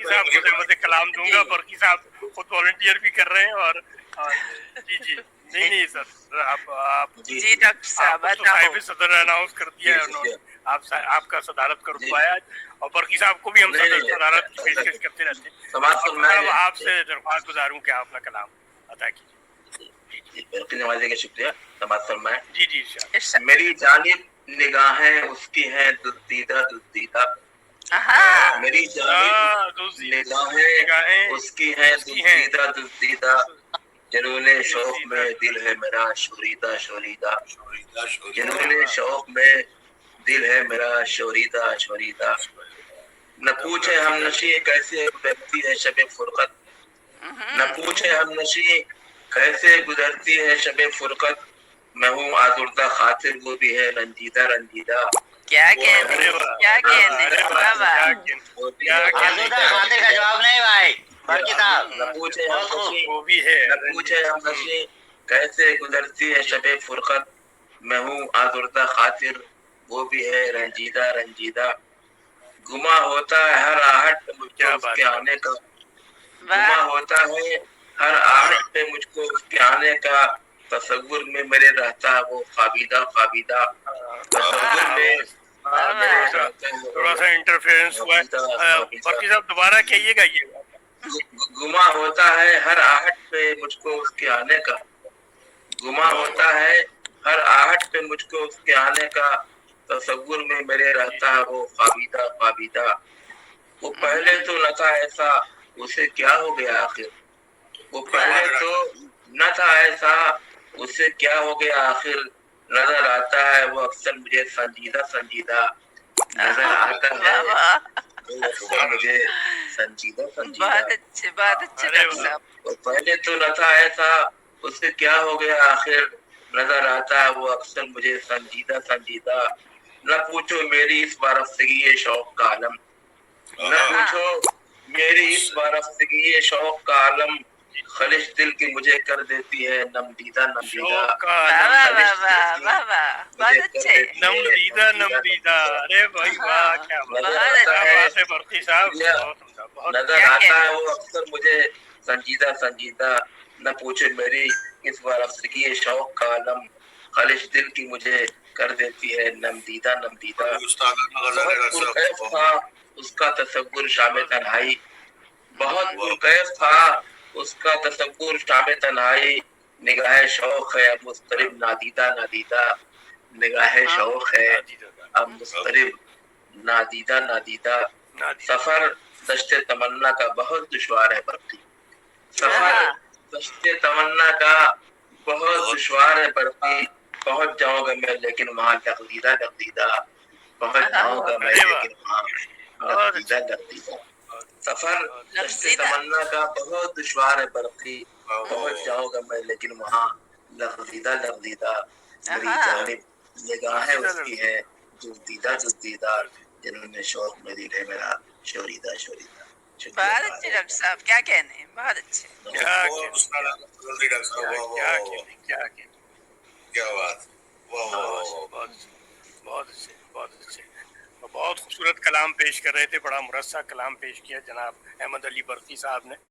صاحب کو خدمت کلام دوں گا. برقی صاحب خود والنٹیئر بھی کر رہے ہیں اور جی نہیں سر آپ جی ڈاکٹر صاحب صاحب صدر اناؤنس کر دیا ہے انہوں نے, آپ کا صدارت کا رتبہ ہے اور برقی صاحب کو بھی ہم صدارت کی پیشکش کرتے رہتے ہیں. آپ سے درخواست گزاروں کہ آپ اپنا کلام عطا کیجیے. برقی نوازے کا شکریہ. سماعت فرمائیں. جی میری جانب نگاہیں اس کی ہیں دزدیدہ دزدیدہ. میری جانب نگاہیں اس کی ہیں دزدیدہ دزدیدہ. جنون شوق میں دل ہے میرا شوریدہ شوریدہ. جنون شوق میں دل ہے میرا شوریدہ شوریدہ. نہ پوچھے ہم نشیں کیسے گزرتی ہے شب فرقت. نہ پوچھے ہم نشیں کیسے گزرتی ہے شب فرقت. میں ہوں آزردہ خاطر وہ بھی ہے رنجیدہ رنجیدہ. کیا کہنے آزردہ خاطر کا جواب نہیں بھائی. نہ پوچھے ہم نشیں کیسے گزرتی ہے شب فرقت. میں ہوں آزردہ خاطر وہ بھی ہے رنجیدہ رنجیدہ. گما ہوتا ہے ہر آہٹ پہ مجھ کو اس کے آنے کا. گما ہوتا ہے ہر آہٹ پہ مجھ کو اس کے آنے کا. تصور میں میرے رہتا ہے وہ خوابیدہ خوابیدہ. تصور میں تھوڑا سا انٹرفیئرنس ہوا ہے. برقی صاحب دوبارہ کہیے گا. یہ گما ہوتا ہے ہر آہٹ پہ مجھ کو اس کے آنے کا. گما ہوتا ہے ہر آہٹ پہ مجھ کو اس کے آنے کا. تصور میں میرے رہتا ہے وہ خوابیدہ خوابیدہ. وہ پہلے تو نہ تھا ایسا اسے کیا ہو گیا آخر. وہ پہلے تو نہ تھا ایسا اسے کیا ہو گیا آخر. نظر آتا ہے وہ اکثر مجھے سنجیدہ سنجیدہ. نظر آتا ہے وہ اکثر مجھے سنجیدہ سنجیدہ. بہت اچھے ڈاکٹر صاحب. وہ پہلے تو نہ تھا ایسا اسے کیا ہو گیا آخر. نظر آتا ہے وہ اکثر مجھے سنجیدہ سنجیدہ. نہ پوچھو میری اس وارفتگی یہ شوق کا عالم. نہ پوچھو میری اس وارفتگی شوق کا عالم. خلش دل کی مجھے کر دیتی ہے نمدیدہ نمدیدہ. نمدیدہ نمدیدہ. ارے بھائی واہ کیا بات ہے برقی صاحب. نظر آتا ہے وہ اکثر مجھے سنجیدہ سنجیدہ. نہ پوچھے میری اس وارفتگی شوق کا عالم. خلش دل کی مجھے کر دیتی ہے نمدیدہ نمدیدہ. بہت پرکیف تھا اس کا تصور شام تنہائی. بہت پرکیف تھا اس کا تصور شام تنہائی. نگاہ شوق ہے اب مضطرب نادیدہ نادیدہ. نگاہ شوق ہے اب مضطرب نادیدہ نادیدہ. سفر دشت تمنا کا بہت دشوار ہے برقی. سفر دشت تمنا کا بہت دشوار ہے برقی. پہنچ جاؤں گا میں لیکن وہاں لغزیدہ لغزیدہ. پہنچ جاؤں گا میں لیکن وہاں لغزیدہ لغزیدہ. سفر دشت تمنا کا بہت دشوار ہے برقی. پہنچ جاؤں گا میں لیکن وہاں لغزیدہ لغزیدہ. میری جانب نگاہیں اس کی ہیں دزدیدہ دزدیدہ. جنہوں نے شوق میں دل ہے میرا شوریدہ شوریدہ. بہت اچھے ڈاکٹر صاحب. کیا کہنے ہیں. بہت اچھے. کیا بات. بہت اچھے بہت اچھے. بہت خوبصورت کلام پیش کر رہے تھے. بڑا مرصع کلام پیش کیا جناب احمد علی برقی صاحب نے.